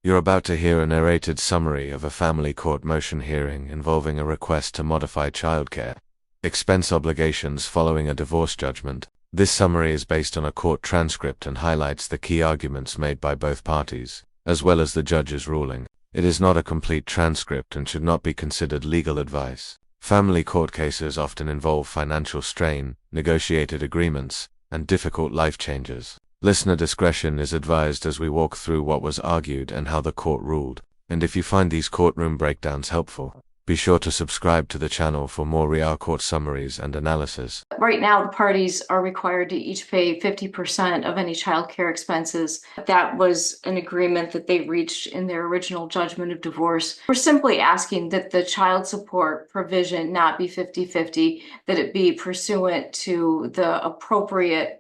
You're about to hear a narrated summary of a family court motion hearing involving a request to modify childcare expense obligations following a divorce judgment. This summary is based on a court transcript and highlights the key arguments made by both parties, as well as the judge's ruling. It is not a complete transcript and should not be considered legal advice. Family court cases often involve financial strain, negotiated agreements, and difficult life changes. Listener discretion is advised as we walk through what was argued and how the court ruled. And if you find these courtroom breakdowns helpful, be sure to subscribe to the channel for more real court summaries and analysis. Right now, the parties are required to each pay 50% of any child care expenses. That was an agreement that they reached in their original judgment of divorce. We're simply asking that the child support provision not be 50-50, that it be pursuant to the appropriate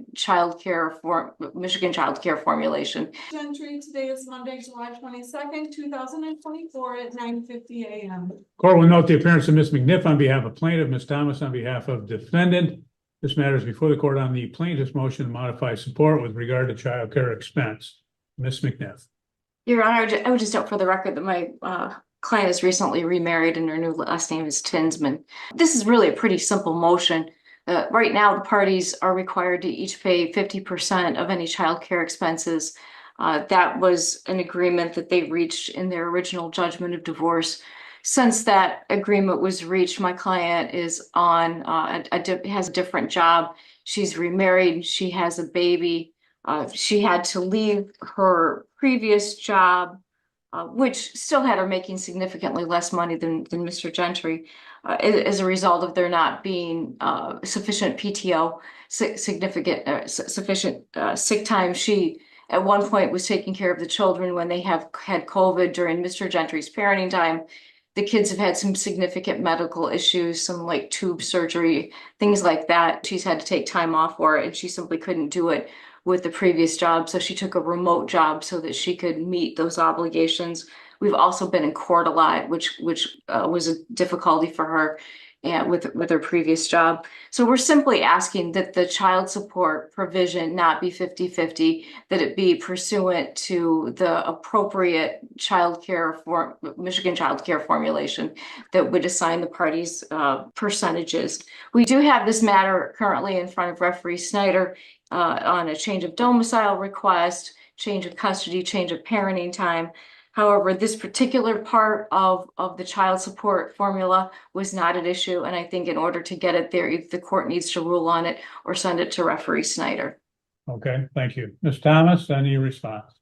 Michigan child care formulation. Gentry, today is Monday, July 22nd, 2024 at 9:50 a.m. Court will note the appearance of Ms. McNiff on behalf of plaintiff, Ms. Thomas on behalf of defendant. This matter is before the court on the plaintiff's motion to modify support with regard to child care expense. Ms. McNiff. Your Honor, I would just note for the record that my client is recently remarried and her new last name is Tinsman. This is really a pretty simple motion. Right now, the parties are required to each pay 50% of any child care expenses. That was an agreement that they reached in their original judgment of divorce. Since that agreement was reached, my client is on has a different job. She's remarried. She has a baby. She had to leave her previous job, which still had her making significantly less money than Mr. Gentry, as a result of there not being sufficient PTO, sufficient sick time. She at one point was taking care of the children when they had COVID during Mr. Gentry's parenting time. The kids have had some significant medical issues, some like tube surgery, things like that. She's had to take time off for it, and she simply couldn't do it with the previous job. So she took a remote job so that she could meet those obligations. We've also been in court a lot, which was a difficulty for her and with her previous job. So we're simply asking that the child support provision not be 50-50, that it be pursuant to the appropriate Michigan child care formulation that would assign the parties percentages. We do have this matter currently in front of referee Snyder on a change of domicile request, change of custody, change of parenting time. However, this particular part of the child support formula was not an issue, and I think in order to get it there, either the court needs to rule on it or send it to referee Snyder. Okay, thank you. Ms. Thomas, any response?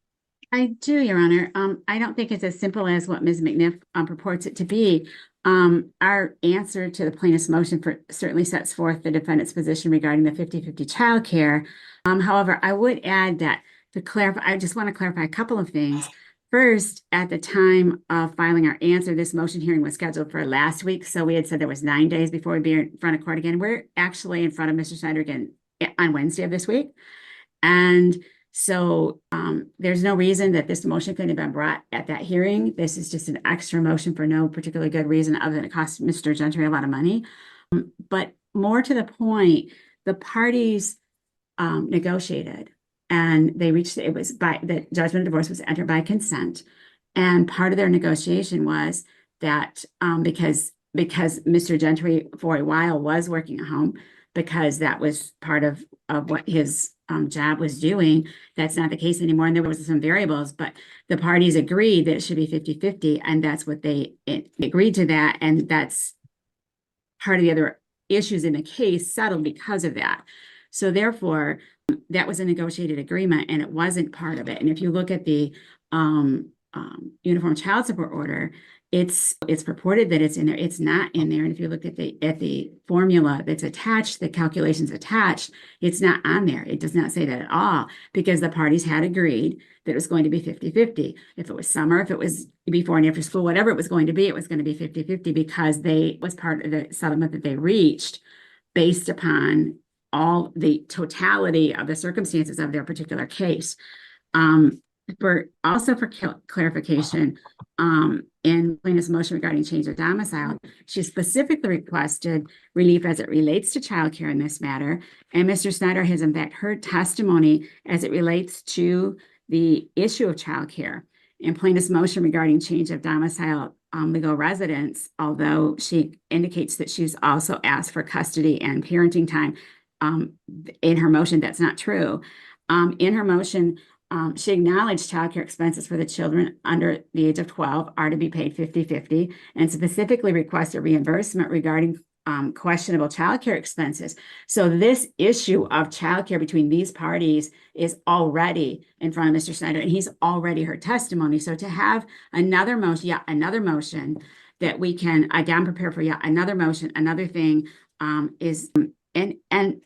I do, Your Honor. I don't think it's as simple as what Ms. McNiff purports it to be. Our answer to the plaintiff's motion certainly sets forth the defendant's position regarding the 50-50 child care. However, I would add that to clarify, I just want to clarify a couple of things. First, at the time of filing our answer, this motion hearing was scheduled for last week. So we had said there was 9 days before we'd be in front of court again. We're actually in front of Mr. Snyder again on Wednesday of this week. And so there's no reason that this motion couldn't have been brought at that hearing. This is just an extra motion for no particularly good reason other than it cost Mr. Gentry a lot of money. But more to the point, the parties negotiated. And they reached, it was by the judgment of divorce was entered by consent. And part of their negotiation was that because Mr. Gentry for a while was working at home, because that was part of what his job was doing, that's not the case anymore. And there was some variables, but the parties agreed that it should be 50-50. And that's what they agreed to that. And that's part of the other issues in the case settled because of that. So therefore, that was a negotiated agreement and it wasn't part of it. And if you look at the uniform child support order, it's purported that it's in there. It's not in there. And if you look at the formula that's attached, the calculations attached, it's not on there. It does not say that at all because the parties had agreed that it was going to be 50-50. If it was summer, if it was before and after school, whatever it was going to be 50-50 because they was part of the settlement that they reached based upon all the totality of the circumstances of their particular case. For clarification, in plaintiff's motion regarding change of domicile, she specifically requested relief as it relates to childcare in this matter. And Mr. Snyder has in fact heard testimony as it relates to the issue of childcare. in plaintiff's motion regarding change of domicile legal residence, although she indicates that she's also asked for custody and parenting time in her motion, that's not true. In her motion, she acknowledged childcare expenses for the children under the age of 12 are to be paid 50-50 and specifically requested reimbursement regarding questionable childcare expenses. So this issue of childcare between these parties is already in front of Mr. Snyder, and he's already heard testimony. So to have another motion that we can again prepare for yet another motion, another thing is and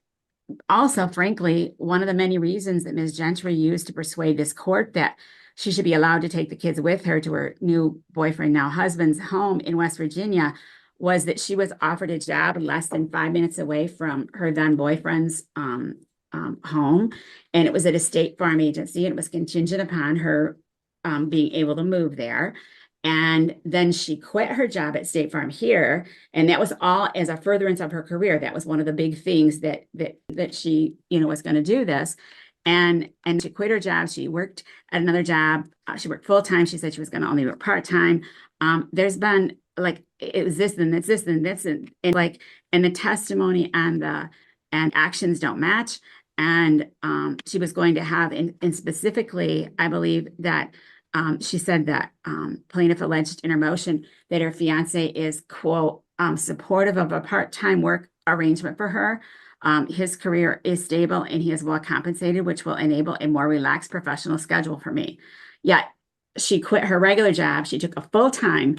also, frankly, one of the many reasons that Ms. Gentry used to persuade this court that she should be allowed to take the kids with her to her new boyfriend, now husband's home in West Virginia, was that she was offered a job less than 5 minutes away from her then boyfriend's home. And it was at a state farm agency, and it was contingent upon her being able to move there. And then she quit her job at State Farm here, and that was all as a furtherance of her career. That was one of the big things that she, was going to do this. And she quit her job. She worked at another job. She worked full time. She said she was going to only work part time. There's been it was this and it's this and this and the testimony and actions don't match. And she was going to have and specifically, I believe that. She said that plaintiff alleged in her motion that her fiance is, quote, supportive of a part-time work arrangement for her. His career is stable and he is well compensated, which will enable a more relaxed professional schedule for me. Yet she quit her regular job. She took a full-time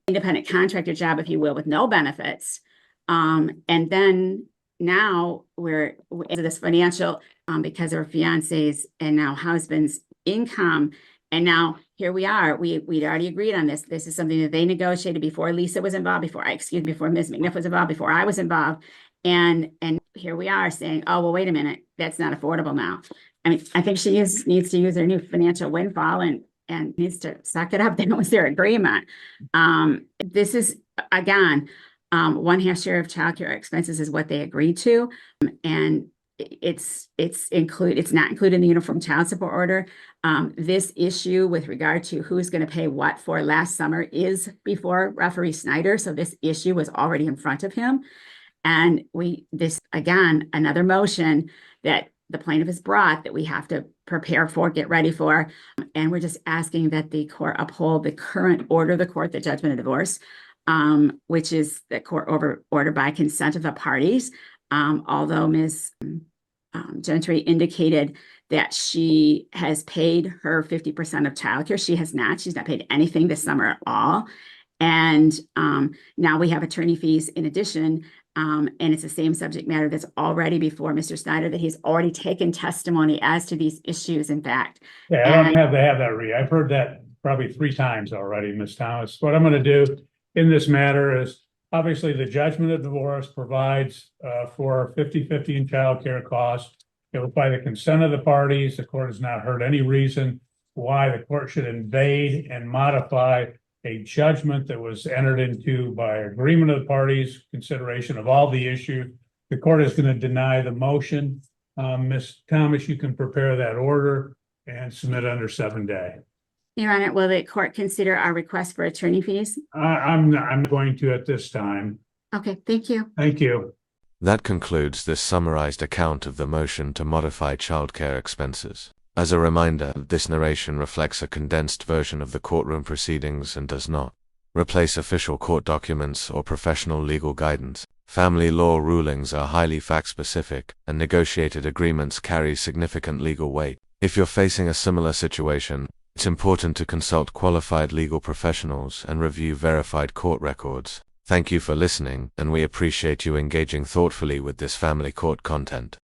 independent contractor job, if you will, with no benefits. And then now we're into this financial because of her fiance's and now husband's income. And now here we are. We'd already agreed on this. This is something that they negotiated before Lisa was involved, before Ms. McNiff was involved, before I was involved. And here we are saying, oh, well, wait a minute, that's not affordable now. I mean, I think she needs to use her new financial windfall and needs to suck it up. That was their agreement. This is, again, 1/2 share of childcare expenses is what they agreed to. And it's not included in the Uniform Child Support Order. This issue with regard to who's going to pay what for last summer is before referee Snyder. So this issue was already in front of him. And again, another motion that the plaintiff has brought that we have to prepare for, get ready for. And we're just asking that the court uphold the current order of the court, the judgment of divorce, which is the court order by consent of the parties. Although Ms. Gentry indicated that she has paid her 50% of childcare, she has not. She's not paid anything this summer at all. And now we have attorney fees in addition. And it's the same subject matter that's already before Mr. Snyder, that he's already taken testimony as to these issues, in fact. Yeah, I don't have to have that read. I've heard that probably 3 times already, Ms. Thomas. What I'm going to do in this matter is, obviously, the judgment of divorce provides for 50-50 in childcare costs. It was by the consent of the parties. The court has not heard any reason why the court should invade and modify a judgment that was entered into by agreement of the parties, consideration of all the issue. The court is going to deny the motion. Ms. Thomas, you can prepare that order and submit under 7 days. Your Honor, will the court consider our request for attorney fees? I'm going to at this time. Okay, thank you. Thank you. That concludes this summarized account of the motion to modify childcare expenses. As a reminder, this narration reflects a condensed version of the courtroom proceedings and does not replace official court documents or professional legal guidance. Family law rulings are highly fact-specific, and negotiated agreements carry significant legal weight. If you're facing a similar situation, it's important to consult qualified legal professionals and review verified court records. Thank you for listening, and we appreciate you engaging thoughtfully with this family court content.